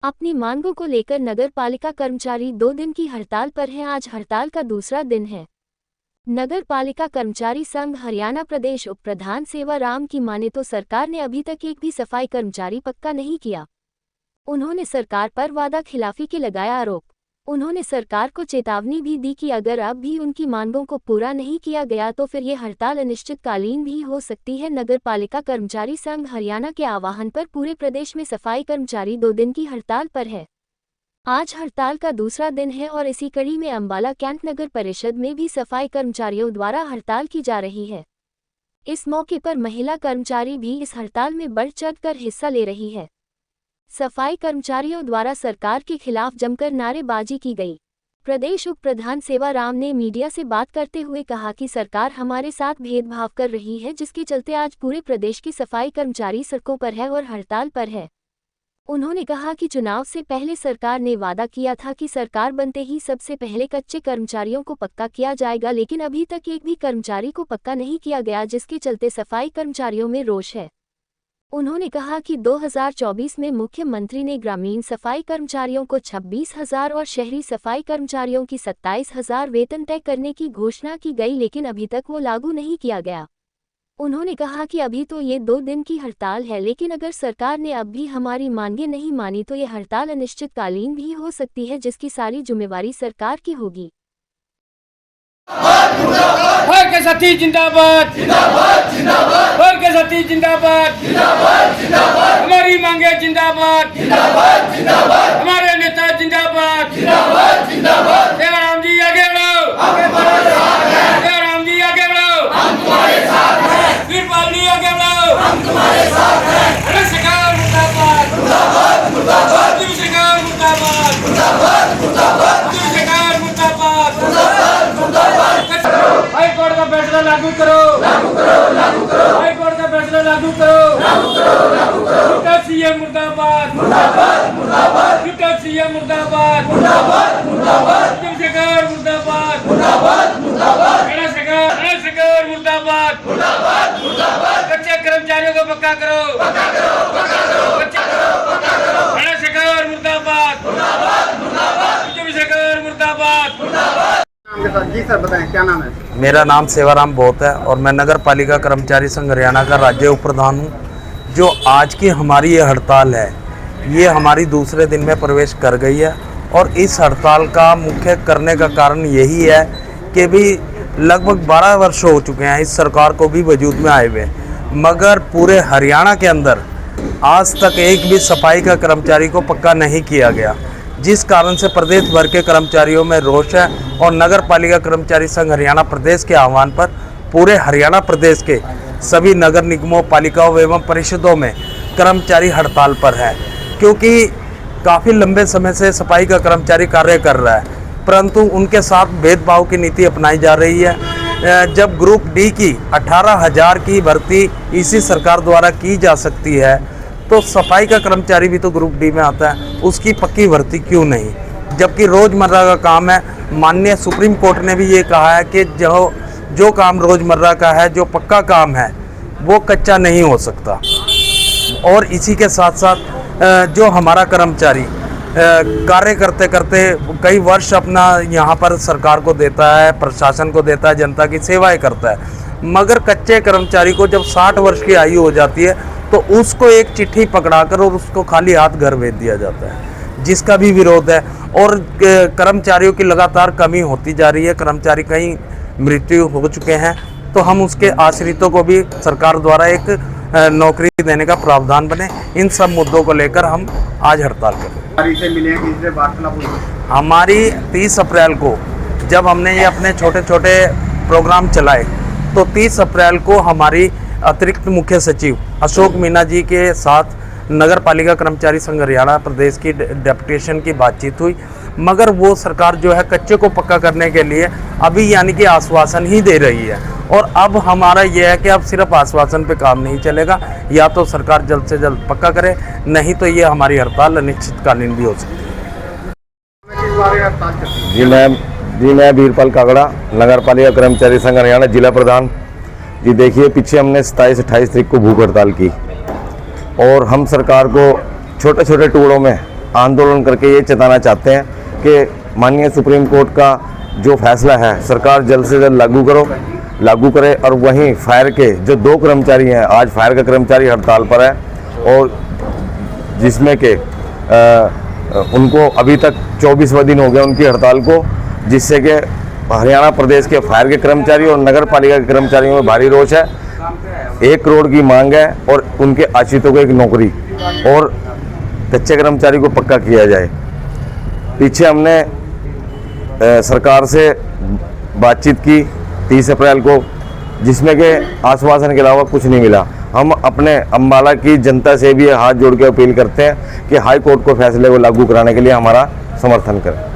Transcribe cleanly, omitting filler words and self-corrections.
अपनी मांगों को लेकर नगर पालिका कर्मचारी 2 दिन की हड़ताल पर हैं। आज हड़ताल का दूसरा दिन है। नगर पालिका कर्मचारी संघ हरियाणा प्रदेश उप प्रधान सेवाराम की माने तो सरकार ने अभी तक एक भी सफाई कर्मचारी पक्का नहीं किया। उन्होंने सरकार पर वादा खिलाफी के लगाया आरोप। उन्होंने सरकार को चेतावनी भी दी कि अगर अब भी उनकी मांगों को पूरा नहीं किया गया तो फिर ये हड़ताल अनिश्चितकालीन भी हो सकती है। नगर पालिका कर्मचारी संघ हरियाणा के आह्वान पर पूरे प्रदेश में सफाई कर्मचारी 2 दिन की हड़ताल पर है। आज हड़ताल का दूसरा दिन है और इसी कड़ी में अंबाला कैंट नगर परिषद में भी सफाई कर्मचारियों द्वारा हड़ताल की जा रही है। इस मौके पर महिला कर्मचारी भी इस हड़ताल में बढ़ चढ़कर हिस्सा ले रही है। सफाई कर्मचारियों द्वारा सरकार के खिलाफ जमकर नारेबाजी की गई। प्रदेश उप प्रधान सेवाराम ने मीडिया से बात करते हुए कहा कि सरकार हमारे साथ भेदभाव कर रही है, जिसके चलते आज पूरे प्रदेश के सफाई कर्मचारी सड़कों पर है और हड़ताल पर है। उन्होंने कहा कि चुनाव से पहले सरकार ने वादा किया था कि सरकार बनते ही सबसे पहले कच्चे कर्मचारियों को पक्का किया जाएगा, लेकिन अभी तक एक भी कर्मचारी को पक्का नहीं किया गया, जिसके चलते सफाई कर्मचारियों में रोष है। उन्होंने कहा कि 2024 में मुख्यमंत्री ने ग्रामीण सफाई कर्मचारियों को 26,000 और शहरी सफाई कर्मचारियों की 27,000 वेतन तय करने की घोषणा की गई, लेकिन अभी तक वो लागू नहीं किया गया। उन्होंने कहा कि अभी तो ये 2 दिन की हड़ताल है, लेकिन अगर सरकार ने अब भी हमारी मांगें नहीं मानी तो ये हड़ताल अनिश्चितकालीन भी हो सकती है, जिसकी सारी जिम्मेवारी सरकार की होगी। के साथी जिंदाबाद जिंदाबाद जिंदाबाद के साथी जिंदाबाद जिंदाबाद जिंदाबाद हमारी मांगे जिंदाबाद जिंदाबाद जिंदाबाद हमारे नेता जिंदाबाद जिंदाबाद जिंदाबाद सेवाराम जी आगे बढ़ो, आगे बढ़ो सेवाराम जी आगे बढ़ो, हम तुम्हारे साथ हैं। वीरपाल जी आगे बढ़ो, हम तुम्हारे साथ हैं। सरकार मुर्दाबाद मुर्दाबाद मुर्दाबाद, सरकार मुर्दाबाद मुर्दाबाद मुर्दाबाद, सरकार मुर्दाबाद मुर्दाबाद मुर्दाबाद। हाई कोर्ट का फैसला लागू करो, लागू करो, लागू करो। हाई कोर्ट का फैसला लागू करो, लागू करो, लागू करो। सीएम मुर्दाबाद मुर्दाबाद मुर्दाबाद, सीएम मुर्दाबाद मुर्दाबाद मुर्दाबाद, सरकार मुर्दाबाद मुर्दाबाद मुर्दाबाद, सरकार मुर्दाबाद मुर्दाबाद मुर्दाबाद। कच्चे कर्मचारियों को पक्का करो, पक्का करो, पक्का करो, पक्का करो। सरकार मुर्दाबाद मुर्दाबाद मुर्दाबाद, सरकार मुर्दाबाद मुर्दाबाद। जी सर बताएं, क्या नाम है? मेरा नाम सेवाराम बोत है और मैं नगर पालिका कर्मचारी संघ हरियाणा का राज्य उप प्रधान हूँ। जो आज की हमारी ये हड़ताल है, ये हमारी दूसरे दिन में प्रवेश कर गई है और इस हड़ताल का मुख्य करने का कारण यही है कि भी लगभग 12 वर्ष हो चुके हैं इस सरकार को भी वजूद में आए हुए, मगर पूरे हरियाणा के अंदर आज तक एक भी सफाई का कर्मचारी को पक्का नहीं किया गया, जिस कारण से प्रदेश भर के कर्मचारियों में रोष है। और नगर पालिका कर्मचारी संघ हरियाणा प्रदेश के आह्वान पर पूरे हरियाणा प्रदेश के सभी नगर निगमों, पालिकाओं एवं परिषदों में कर्मचारी हड़ताल पर है, क्योंकि काफ़ी लंबे समय से सफाई का कर्मचारी कार्य कर रहा है, परंतु उनके साथ भेदभाव की नीति अपनाई जा रही है। जब ग्रुप डी की 18,000 की भर्ती इसी सरकार द्वारा की जा सकती है, तो सफाई का कर्मचारी भी तो ग्रुप डी में आता है, उसकी पक्की भर्ती क्यों नहीं? जबकि रोज़मर्रा का काम है। माननीय सुप्रीम कोर्ट ने भी ये कहा है कि जो काम रोज़मर्रा का है, जो पक्का काम है, वो कच्चा नहीं हो सकता। और इसी के साथ साथ जो हमारा कर्मचारी कार्य करते करते कई वर्ष अपना यहाँ पर सरकार को देता है, प्रशासन को देता है, जनता की सेवाएं करता है, मगर कच्चे कर्मचारी को जब 60 वर्ष की आयु हो जाती है तो उसको एक चिट्ठी पकड़ाकर और उसको खाली हाथ घर भेज दिया जाता है, जिसका भी विरोध है। और कर्मचारियों की लगातार कमी होती जा रही है, कर्मचारी कई मृत्यु हो चुके हैं, तो हम उसके आश्रितों को भी सरकार द्वारा एक नौकरी देने का प्रावधान बने। इन सब मुद्दों को लेकर हम आज हड़ताल कर रहे हैं। हमारी 30 अप्रैल को जब हमने ये अपने छोटे छोटे प्रोग्राम चलाए, तो 30 अप्रैल को हमारी अतिरिक्त मुख्य सचिव अशोक मीना जी के साथ नगर पालिका कर्मचारी संघ हरियाणा प्रदेश की डेपुटेशन की बातचीत हुई, मगर वो सरकार जो है कच्चे को पक्का करने के लिए अभी यानी कि आश्वासन ही दे रही है। और अब हमारा यह है कि अब सिर्फ आश्वासन पे काम नहीं चलेगा, या तो सरकार जल्द से जल्द पक्का करे, नहीं तो ये हमारी हड़ताल अनिश्चितकालीन भी हो सकती है। जी मैं वीरपाल कागड़ा, नगर पालिका कर्मचारी संघ हरियाणा जिला प्रधान। जी देखिए, पीछे हमने 27-28 तारीख को भूख हड़ताल की और हम सरकार को छोटे छोटे टुकड़ों में आंदोलन करके ये चेताना चाहते हैं कि माननीय सुप्रीम कोर्ट का जो फैसला है सरकार जल्द से जल्द लागू करे। और वहीं फायर के जो 2 कर्मचारी हैं, आज फायर का कर्मचारी हड़ताल पर है और जिसमें कि उनको अभी तक 24वां दिन हो गया उनकी हड़ताल को, जिससे कि हरियाणा प्रदेश के फायर के कर्मचारी और नगर पालिका के कर्मचारियों में भारी रोष है। 1 करोड़ की मांग है और उनके आश्रितों को 1 नौकरी और कच्चे कर्मचारी को पक्का किया जाए। पीछे हमने सरकार से बातचीत की 30 अप्रैल को, जिसमें कि आश्वासन के अलावा कुछ नहीं मिला। हम अपने अम्बाला की जनता से भी हाथ जोड़ के अपील करते हैं कि हाई कोर्ट को फैसले को लागू कराने के लिए हमारा समर्थन करें।